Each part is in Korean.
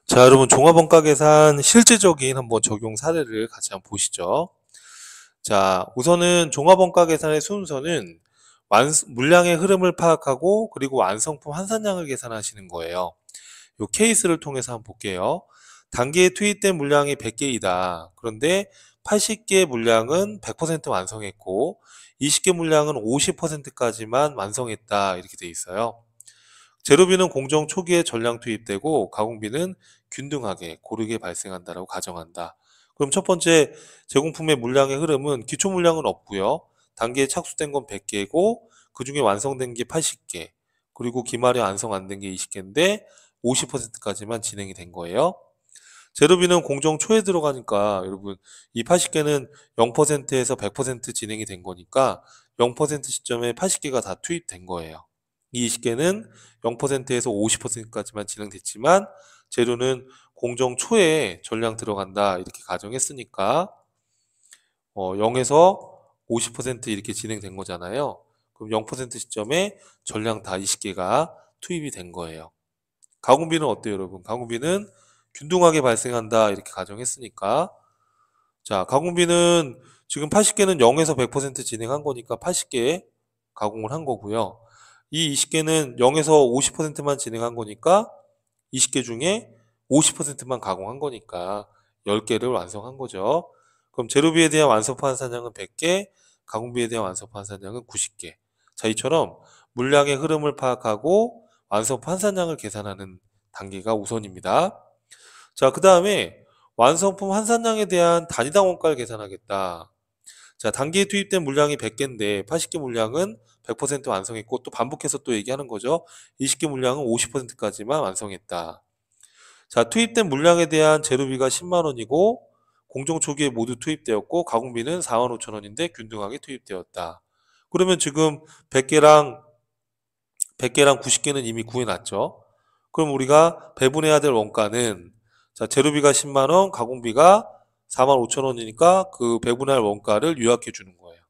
자, 여러분 종합원가 계산 실제적인 한번 적용 사례를 같이 한번 보시죠. 자, 우선은 종합원가 계산의 순서는 물량의 흐름을 파악하고 그리고 완성품 환산량을 계산하시는 거예요. 이 케이스를 통해서 한번 볼게요. 단기에 투입된 물량이 100개이다. 그런데 80개 물량은 100% 완성했고 20개 물량은 50%까지만 완성했다. 이렇게 돼 있어요. 재료비는 공정 초기에 전량 투입되고 가공비는 균등하게 고르게 발생한다라고 가정한다. 그럼 첫 번째 제공품의 물량의 흐름은 기초 물량은 없고요. 단기에 착수된 건 100개고 그중에 완성된 게 80개 그리고 기말에 완성 안 된 게 20개인데 50%까지만 진행이 된 거예요. 재료비는 공정 초에 들어가니까 여러분 이 80개는 0%에서 100% 진행이 된 거니까 0% 시점에 80개가 다 투입된 거예요. 이 20개는 0%에서 50%까지만 진행됐지만 재료는 공정 초에 전량 들어간다 이렇게 가정했으니까 0에서 50% 이렇게 진행된 거잖아요. 그럼 0% 시점에 전량 다 20개가 투입이 된 거예요. 가공비는 어때요, 여러분? 가공비는 균등하게 발생한다 이렇게 가정했으니까 자, 가공비는 지금 80개는 0에서 100% 진행한 거니까 80개 가공을 한 거고요. 이 20개는 0에서 50%만 진행한 거니까 20개 중에 50%만 가공한 거니까 10개를 완성한 거죠. 그럼 재료비에 대한 완성판 산량은 100개, 가공비에 대한 완성판 산량은 90개. 자, 이처럼 물량의 흐름을 파악하고 완성판 산량을 계산하는 단계가 우선입니다. 자, 그 다음에 완성품 환산량에 대한 단위당 원가를 계산하겠다. 자, 단기에 투입된 물량이 100개인데 80개 물량은 100% 완성했고 또 반복해서 또 얘기하는 거죠. 20개 물량은 50%까지만 완성했다. 자, 투입된 물량에 대한 재료비가 10만 원이고 공정 초기에 모두 투입되었고 가공비는 4만 5천 원인데 균등하게 투입되었다. 그러면 지금 100개랑 90개는 이미 구해놨죠. 그럼 우리가 배분해야 될 원가는 자, 재료비가 10만 원, 가공비가 4만 5천 원이니까 그 배분할 원가를 요약해 주는 거예요.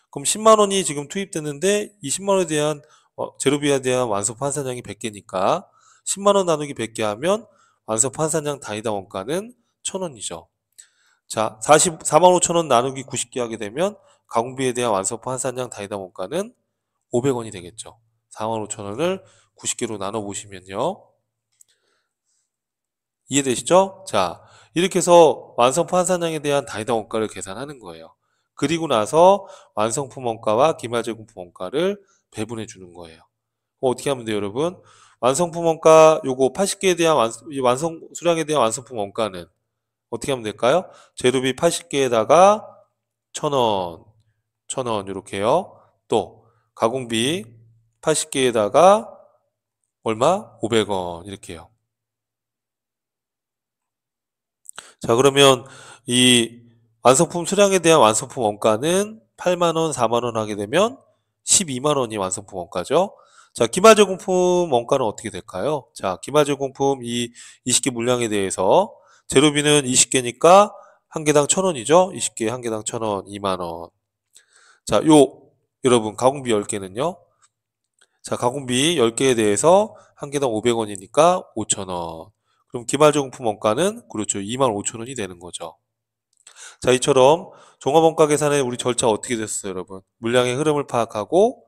그럼 10만 원이 지금 투입됐는데 이 10만 원에 대한 재료비에 대한 완성 판산량이 100개니까 10만 원 나누기 100개 하면 완성 판산량 단위당 원가는 1,000원이죠. 자, 4만 5천 원 나누기 90개 하게 되면 가공비에 대한 완성 판산량 단위당 원가는 500원이 되겠죠. 4만 5천 원을 90개로 나눠 보시면요. 이해되시죠? 자, 이렇게 해서 완성품 환산량에 대한 단위당 원가를 계산하는 거예요. 그리고 나서 완성품 원가와 기말제공품 원가를 배분해 주는 거예요. 어떻게 하면 돼요, 여러분? 완성품 원가 요거 80개에 대한 완성 수량에 대한 완성품 원가는 어떻게 하면 될까요? 재료비 80개에다가 1,000원, 1,000원 이렇게요. 또 가공비 80개에다가 얼마? 500원 이렇게요. 자, 그러면 이 완성품 수량에 대한 완성품 원가는 8만 원, 4만 원 하게 되면 12만 원이 완성품 원가죠. 자, 기말제공품 원가는 어떻게 될까요? 자, 기말제공품 이 20개 물량에 대해서 재료비는 20개니까 한 개당 1,000원이죠. 20개 한 개당 1,000원, 2만 원. 자, 여러분 가공비 10개는요. 자, 가공비 10개에 대해서 한 개당 500원이니까 5,000원. 그럼 기말제공품 원가는 그렇죠. 2만 5천원이 되는 거죠. 자, 이처럼 종합원가 계산에 우리 절차 어떻게 됐어요, 여러분? 물량의 흐름을 파악하고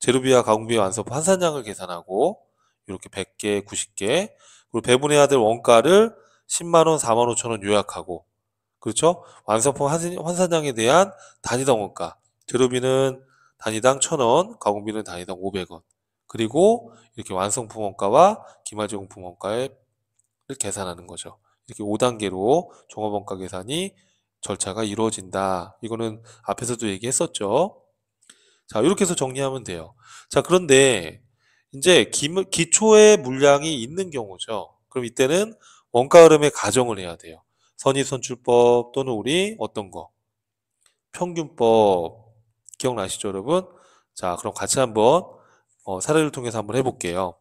재료비와 가공비의 완성 환산량을 계산하고 이렇게 100개, 90개 그리고 배분해야 될 원가를 10만 원, 4만 5천 원 요약하고 그렇죠? 완성품 환산량에 대한 단위당 원가 재료비는 단위당 1,000원, 가공비는 단위당 500원 그리고 이렇게 완성품 원가와 기말제공품 원가를 계산하는 거죠. 이렇게 5단계로 종합원가 계산이 절차가 이루어진다. 이거는 앞에서도 얘기했었죠. 자, 이렇게 해서 정리하면 돼요. 자, 그런데 이제 기초의 물량이 있는 경우죠. 그럼 이때는 원가 흐름의 가정을 해야 돼요. 선입선출법 또는 우리 어떤 거? 평균법. 기억나시죠, 여러분? 자, 그럼 같이 한번 사례를 통해서 한번 해볼게요.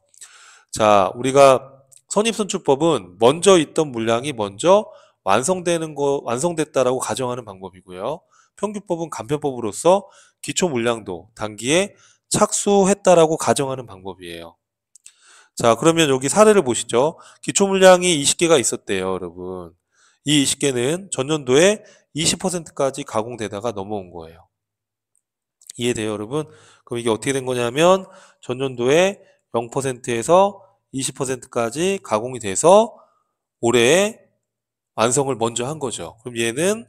자, 우리가 선입선출법은 먼저 있던 물량이 먼저 완성됐다라고 가정하는 방법이고요. 평균법은 간편법으로서 기초 물량도 단기에 착수했다라고 가정하는 방법이에요. 자, 그러면 여기 사례를 보시죠. 기초 물량이 20개가 있었대요, 여러분. 이 20개는 전년도에 20%까지 가공되다가 넘어온 거예요. 이해돼요, 여러분? 그럼 이게 어떻게 된 거냐면 전년도에 0%에서 20%까지 가공이 돼서 올해 완성을 먼저 한 거죠. 그럼 얘는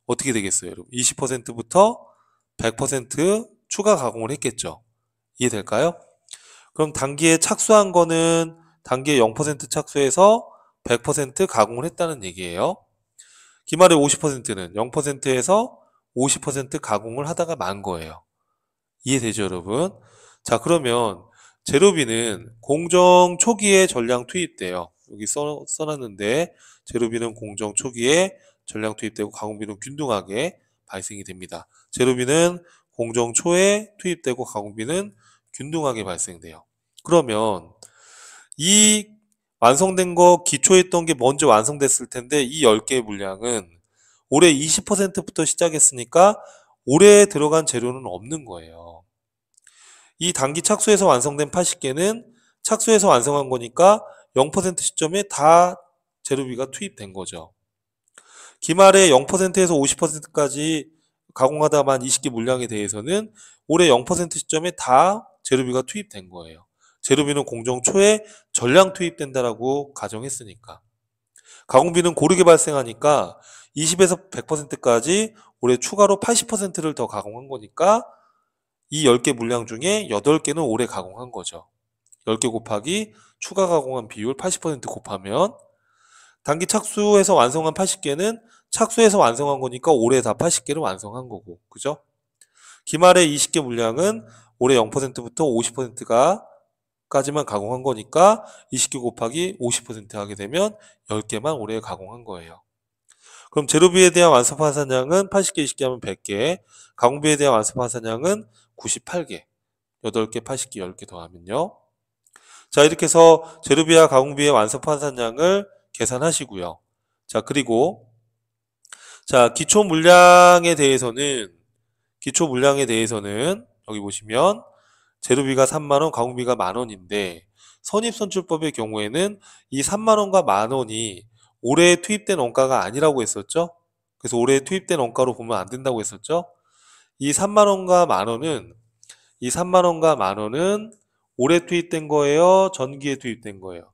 어떻게 되겠어요, 여러분? 20%부터 100% 추가 가공을 했겠죠. 이해될까요? 그럼 단기에 착수한 거는 단기에 0% 착수해서 100% 가공을 했다는 얘기예요. 기말의 50%는 0%에서 50% 가공을 하다가 만 거예요. 이해되죠, 여러분? 자, 그러면 재료비는 공정 초기에 전량 투입돼요. 여기 써놨는데 재료비는 공정 초기에 전량 투입되고 가공비는 균등하게 발생이 됩니다. 재료비는 공정 초에 투입되고 가공비는 균등하게 발생돼요. 그러면 이 완성된 거 기초했던 게 먼저 완성됐을 텐데 이 10개의 물량은 올해 20%부터 시작했으니까 올해 들어간 재료는 없는 거예요. 이 단기 착수해서 완성된 80개는 착수해서 완성한 거니까 0% 시점에 다 재료비가 투입된 거죠. 기말에 0%에서 50%까지 가공하다만 20개 물량에 대해서는 올해 0% 시점에 다 재료비가 투입된 거예요. 재료비는 공정 초에 전량 투입된다라고 가정했으니까. 가공비는 고르게 발생하니까 20에서 100%까지 올해 추가로 80%를 더 가공한 거니까 이 10개 물량 중에 8개는 올해 가공한 거죠. 10개 곱하기 추가 가공한 비율 80% 곱하면 단기 착수해서 완성한 80개는 착수해서 완성한 거니까 올해 다 80개를 완성한 거고, 그죠? 기말의 20개 물량은 올해 0%부터 50%가 까지만 가공한 거니까 20개 곱하기 50% 하게 되면 10개만 올해 가공한 거예요. 그럼 재료비에 대한 완성 파산량은 80개, 20개 하면 100개, 가공비에 대한 완성 파산량은 98개, 8개, 80개, 10개 더하면요. 자, 이렇게 해서 재료비와 가공비의 완성 파산량을 계산하시고요. 자, 그리고 자, 기초 물량에 대해서는 여기 보시면 재료비가 3만원, 가공비가 만원인데 선입선출법의 경우에는 이 3만원과 만원이 올해 투입된 원가가 아니라고 했었죠. 그래서 올해 투입된 원가로 보면 안 된다고 했었죠. 이 3만원과 만원은 올해 투입된 거예요, 전기에 투입된 거예요?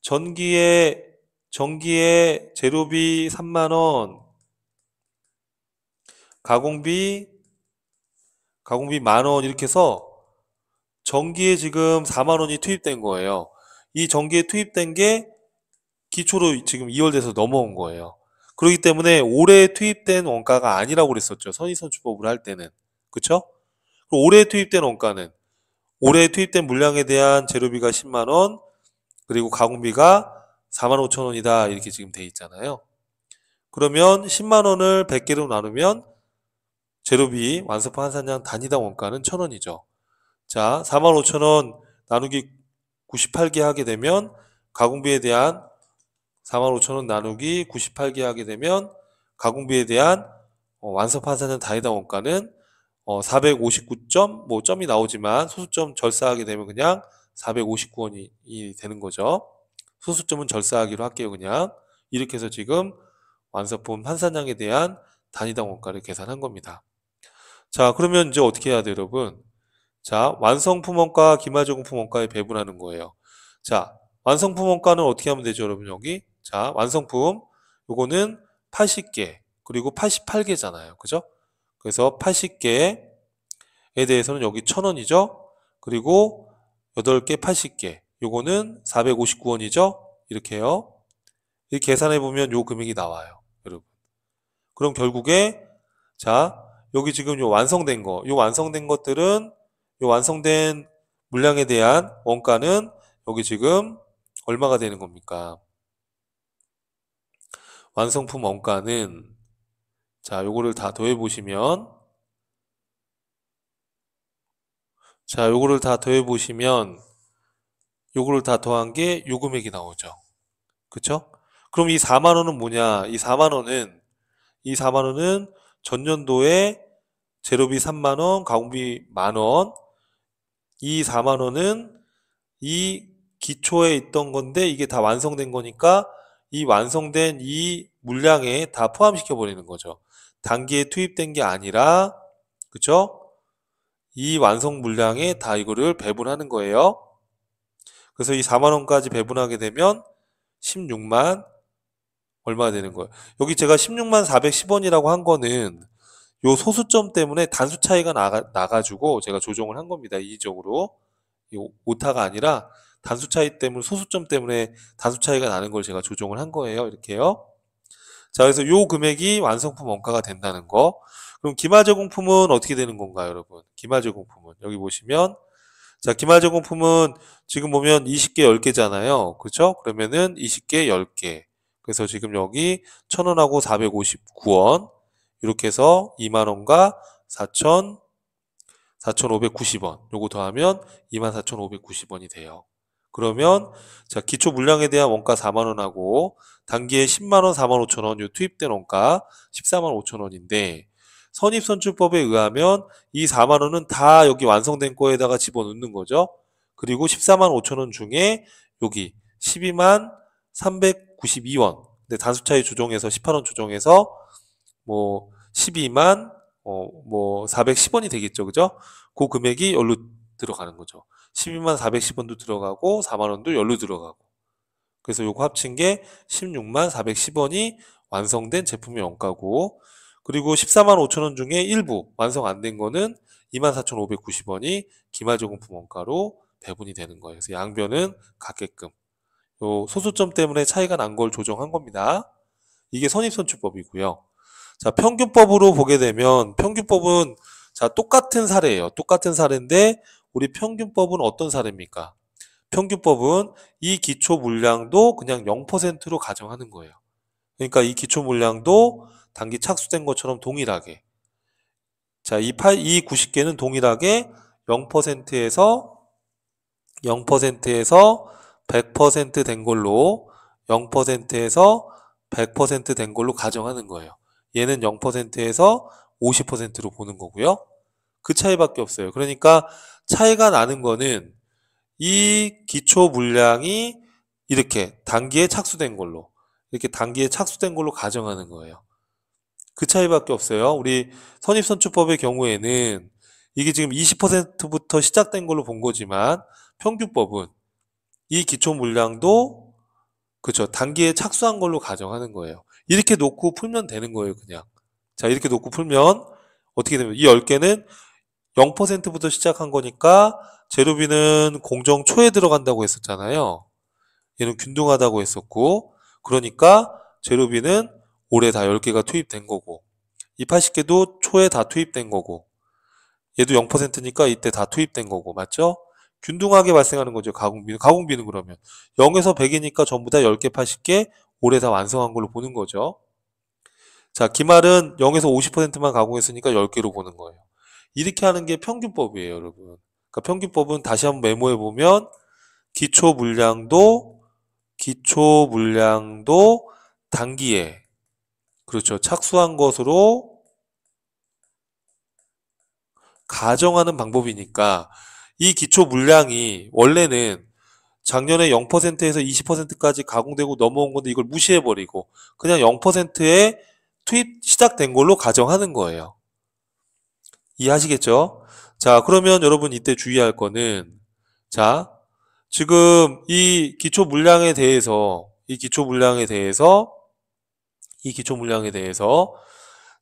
전기에 재료비 3만원, 가공비 만원 이렇게 해서 전기에 지금 4만원이 투입된 거예요. 이 전기에 투입된 게 기초로 지금 2월 돼서 넘어온 거예요. 그렇기 때문에 올해 투입된 원가가 아니라고 그랬었죠. 선의선출법을 할 때는. 그쵸? 올해 투입된 원가는 올해 투입된 물량에 대한 재료비가 10만원, 그리고 가공비가 45,000원이다. 이렇게 지금 돼 있잖아요. 그러면 10만원을 100개로 나누면 재료비 완성품 한산량 단위당 원가는 1,000원이죠. 자, 45,000원 나누기 98개 하게 되면 가공비에 대한 45,000원 나누기 98개 하게 되면 가공비에 대한 완성 판사는 단위당 원가는 459점, 뭐 점이 나오지만 소수점 절사하게 되면 그냥 459원이 되는 거죠. 소수점은 절사하기로 할게요, 그냥. 이렇게 해서 지금 완성품 한산량에 대한 단위당 원가를 계산한 겁니다. 자, 그러면 이제 어떻게 해야 돼요, 여러분? 자, 완성품 원가, 기말제공품 원가에 배분하는 거예요. 자, 완성품 원가는 어떻게 하면 되죠, 여러분? 여기. 자, 완성품. 요거는 80개, 그리고 88개잖아요. 그죠? 그래서 80개에 대해서는 여기 1,000원이죠? 그리고 8개 80개. 요거는 459원이죠? 이렇게요. 이렇게 계산해보면 요 금액이 나와요, 여러분. 그럼 결국에, 자, 여기 지금 요 완성된 거, 요 완성된 것들은 요 완성된 물량에 대한 원가는 여기 지금 얼마가 되는 겁니까? 완성품 원가는 자, 요거를 다 더해 보시면 요거를 다 더한 게 요 금액이 나오죠. 그쵸? 그럼 이 4만 원은 뭐냐? 이 4만 원은 전년도에 재료비 3만 원, 가공비 만 원. 이 4만 원은 이 기초에 있던 건데 이게 다 완성된 거니까 이 완성된 이 물량에 다 포함시켜 버리는 거죠. 단기에 투입된 게 아니라, 그쵸? 이 완성 물량에 다 이거를 배분하는 거예요. 그래서 이 4만 원까지 배분하게 되면 16만 얼마 되는 거예요. 여기 제가 16만 410원이라고 한 거는 요 소수점 때문에 단수 차이가 나가지고 제가 조정을 한 겁니다. 이의적으로. 이 오타가 아니라 단수 차이 때문에, 소수점 때문에 단수 차이가 나는 걸 제가 조정을 한 거예요. 이렇게요. 자, 그래서 요 금액이 완성품 원가가 된다는 거. 그럼 기말 제공품은 어떻게 되는 건가요, 여러분? 기말 제공품은 여기 보시면, 자, 기말 제공품은 지금 보면 20개 10개잖아요. 그렇죠? 그러면은 20개 10개. 그래서 지금 여기 1,000원하고 459원 이렇게 해서 2만 원과 4,590원 요거 더하면 24,590원이 돼요. 그러면 자, 기초 물량에 대한 원가 4만 원하고 단기에 10만 원, 4만 5천 원 요 투입된 원가 14만 5천 원인데 선입선출법에 의하면 이 4만 원은 다 여기 완성된 거에다가 집어넣는 거죠. 그리고 14만 5천 원 중에 여기 12만 392원. 근데 단수 차이 조정해서 18원 조정해서 뭐 12만 410원이 되겠죠. 그죠? 그 금액이 여기로 들어가는 거죠. 12만 410원도 들어가고 4만 원도 여기로 들어가고. 그래서 요거 합친 게 16만 410원이 완성된 제품의 원가고, 그리고 14만 5천 원 중에 일부 완성 안 된 거는 24,590원이 기말제공품 원가로 배분이 되는 거예요. 그래서 양변은 같게끔 요 소수점 때문에 차이가 난 걸 조정한 겁니다. 이게 선입선출법이고요. 자, 평균법으로 보게 되면 평균법은 자, 똑같은 사례예요. 똑같은 사례인데 우리 평균법은 어떤 사례입니까? 평균법은 이 기초 물량도 그냥 0%로 가정하는 거예요. 그러니까 이 기초 물량도 단기 착수된 것처럼 동일하게, 자, 이 90개는 동일하게 0%에서 100% 된 걸로 0%에서 100% 된 걸로 가정하는 거예요. 얘는 0%에서 50%로 보는 거고요. 그 차이밖에 없어요. 그러니까 차이가 나는 거는 이 기초 물량이 이렇게 단기에 착수된 걸로, 이렇게 단기에 착수된 걸로 가정하는 거예요. 그 차이밖에 없어요. 우리 선입선출법의 경우에는 이게 지금 20%부터 시작된 걸로 본 거지만 평균법은 이 기초 물량도 그죠, 단기에 착수한 걸로 가정하는 거예요. 이렇게 놓고 풀면 되는 거예요, 그냥. 자, 이렇게 놓고 풀면 어떻게 되면 이 10개는 0%부터 시작한 거니까 재료비는 공정 초에 들어간다고 했었잖아요. 얘는 균등하다고 했었고, 그러니까 재료비는 올해 다 10개가 투입된 거고, 이 80개도 초에 다 투입된 거고, 얘도 0%니까 이때 다 투입된 거고, 맞죠? 균등하게 발생하는 거죠, 가공비는. 가공비는 그러면 0에서 100이니까 전부 다 10개, 80개 올해 다 완성한 걸로 보는 거죠. 자, 기말은 0에서 50%만 가공했으니까 10개로 보는 거예요. 이렇게 하는 게 평균법이에요, 여러분. 그러니까 평균법은 다시 한번 메모해 보면 기초 물량도 단기에, 그렇죠, 착수한 것으로 가정하는 방법이니까 이 기초 물량이 원래는 작년에 0%에서 20%까지 가공되고 넘어온 건데 이걸 무시해버리고 그냥 0%에 투입 시작된 걸로 가정하는 거예요. 이해하시겠죠? 자, 그러면 여러분 이때 주의할 거는, 자, 지금 이 기초 물량에 대해서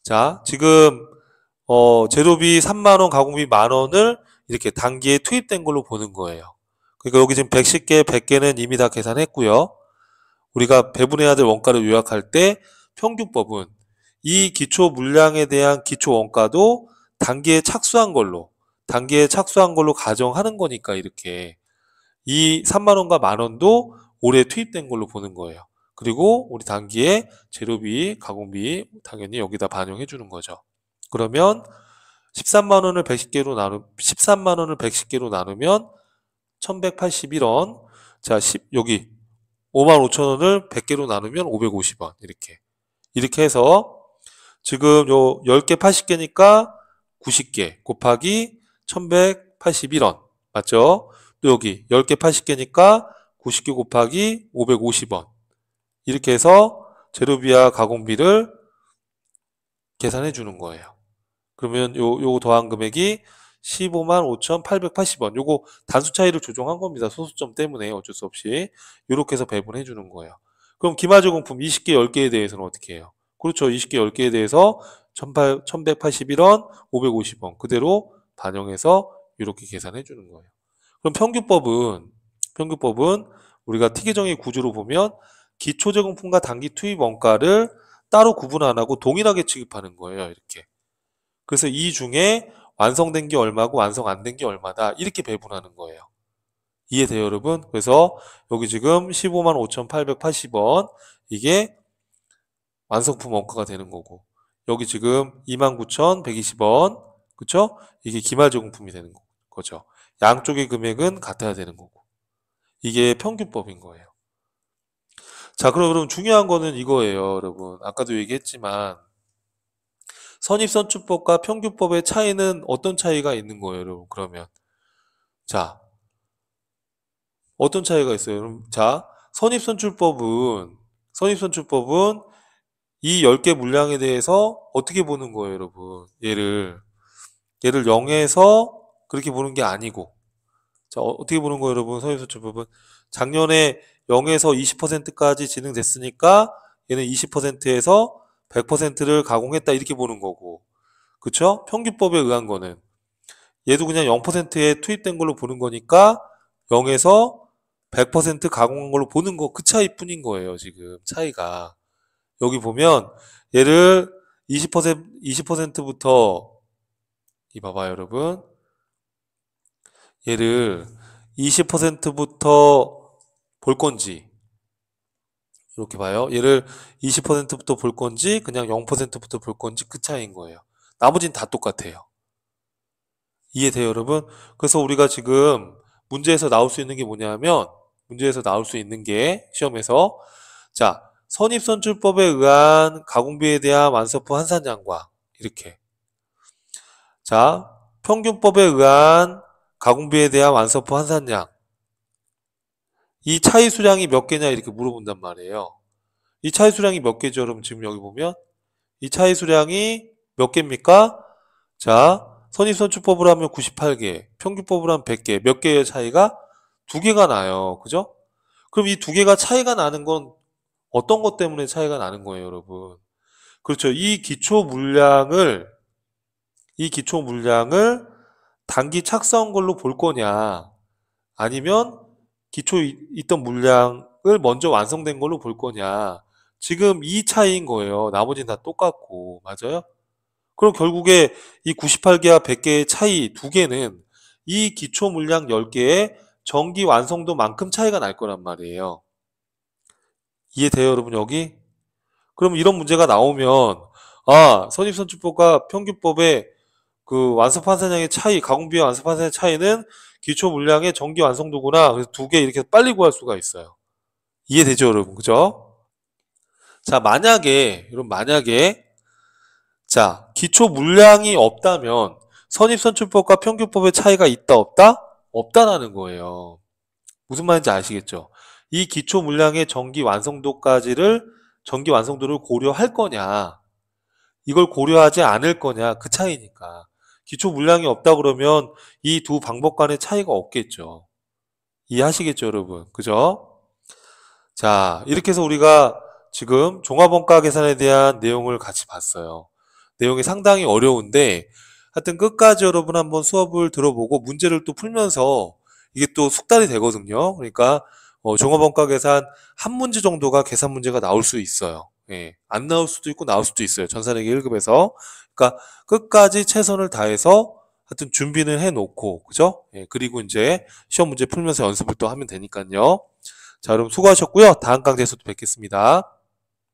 자, 지금 재료비 3만 원, 가공비 만 원을 이렇게 단기에 투입된 걸로 보는 거예요. 그러니까 여기 지금 110개, 100개는 이미 다 계산했고요. 우리가 배분해야 될 원가를 요약할 때 평균법은 이 기초 물량에 대한 기초 원가도 단기에 착수한 걸로 가정하는 거니까 이렇게 이 3만 원과 만 원도 올해 투입된 걸로 보는 거예요. 그리고 우리 단기에 재료비, 가공비 당연히 여기다 반영해 주는 거죠. 그러면 13만 원을 110개로 나누면 1181원. 자, 여기 5만 5천 원을 100개로 나누면 550원. 이렇게 해서 지금 요 10개 80개니까 90개 곱하기 1181원. 맞죠? 또 여기 10개 80개니까 90개 곱하기 550원. 이렇게 해서 재료비와 가공비를 계산해 주는 거예요. 그러면 요거 더한 금액이 155,880원. 요거 단수 차이를 조정한 겁니다. 소수점 때문에 어쩔 수 없이. 요렇게 해서 배분해 주는 거예요. 그럼 기마제공품 20개 10개에 대해서는 어떻게 해요? 그렇죠. 20개 10개에 대해서 1,181원, 550원 그대로 반영해서 이렇게 계산해 주는 거예요. 그럼 평균법은 우리가 티계정의 구조로 보면 기초제공품과 단기 투입 원가를 따로 구분 안 하고 동일하게 취급하는 거예요. 이렇게. 그래서 이 중에 완성된 게 얼마고 완성 안 된 게 얼마다 이렇게 배분하는 거예요. 이해돼요, 여러분? 그래서 여기 지금 155,880원 이게 완성품 원가가 되는 거고 여기 지금 29,120원 그쵸? 이게 기말제공품이 되는 거죠. 양쪽의 금액은 같아야 되는 거고 이게 평균법인 거예요. 자, 그럼 중요한 거는 이거예요, 여러분. 아까도 얘기했지만 선입선출법과 평균법의 차이는 어떤 차이가 있는 거예요, 여러분? 그러면 자, 어떤 차이가 있어요? 여러분? 자, 선입선출법은 이 10개 물량에 대해서 어떻게 보는 거예요, 여러분? 얘를 0에서 그렇게 보는 게 아니고 자, 어떻게 보는 거예요, 여러분? 선입선출법은 작년에 0에서 20%까지 진행됐으니까 얘는 20%에서 100%를 가공했다 이렇게 보는 거고 그쵸? 평균법에 의한 거는 얘도 그냥 0%에 투입된 걸로 보는 거니까 0에서 100% 가공한 걸로 보는 거 그 차이뿐인 거예요. 지금 차이가 여기 보면 얘를 20%부터 이 봐봐요, 여러분. 얘를 20%부터 볼 건지 이렇게 봐요. 얘를 20%부터 볼 건지 그냥 0%부터 볼 건지 그 차이인 거예요. 나머지는 다 똑같아요. 이해돼요, 여러분? 그래서 우리가 지금 문제에서 나올 수 있는 게 뭐냐면 문제에서 나올 수 있는 게 시험에서 자, 선입선출법에 의한 가공비에 대한 완성품 환산량과 이렇게 자, 평균법에 의한 가공비에 대한 완성품 환산량 이 차이 수량이 몇 개냐 이렇게 물어본단 말이에요. 이 차이 수량이 몇 개죠? 여러분 지금 여기 보면 이 차이 수량이 몇 개입니까? 자, 선입선출법으로 하면 98개, 평균법으로 하면 100개. 몇 개의 차이가? 2개가 나요. 그죠? 그럼 이 2개가 차이가 나는 건 어떤 것 때문에 차이가 나는 거예요, 여러분? 그렇죠. 이 기초 물량을 단기 착수한 걸로 볼 거냐, 아니면 있던 물량을 먼저 완성된 걸로 볼 거냐. 지금 이 차이인 거예요. 나머지는 다 똑같고. 맞아요? 그럼 결국에 이 98개와 100개의 차이 2개는 이 기초 물량 10개의 정기 완성도만큼 차이가 날 거란 말이에요. 이해돼요, 여러분, 여기? 그럼 이런 문제가 나오면, 아, 선입선출법과 평균법의 그 완성 판사량의 차이, 가공비와 완성 판사량의 차이는 기초 물량의 정기 완성도구나. 그래서 2개 이렇게 빨리 구할 수가 있어요. 이해되죠, 여러분? 그죠? 자, 여러분, 자, 기초 물량이 없다면 선입선출법과 평균법의 차이가 있다, 없다? 없다라는 거예요. 무슨 말인지 아시겠죠? 이 기초 물량의 정기 완성도를 고려할 거냐, 이걸 고려하지 않을 거냐, 그 차이니까. 기초 물량이 없다 그러면 이 두 방법 간의 차이가 없겠죠. 이해하시겠죠, 여러분? 그죠? 자, 이렇게 해서 우리가 지금 종합원가 계산에 대한 내용을 같이 봤어요. 내용이 상당히 어려운데 하여튼 끝까지 여러분 한번 수업을 들어보고 문제를 또 풀면서 이게 또 숙달이 되거든요. 그러니까 종합원가 계산 한 문제 정도가 계산 문제가 나올 수 있어요. 예, 안 나올 수도 있고 나올 수도 있어요. 전산회계 1급에서. 그러니까 끝까지 최선을 다해서 하여튼 준비는 해놓고 그죠? 예, 그리고 이제 시험 문제 풀면서 연습을 또 하면 되니까요. 자, 여러분 수고하셨고요. 다음 강좌에서도 뵙겠습니다.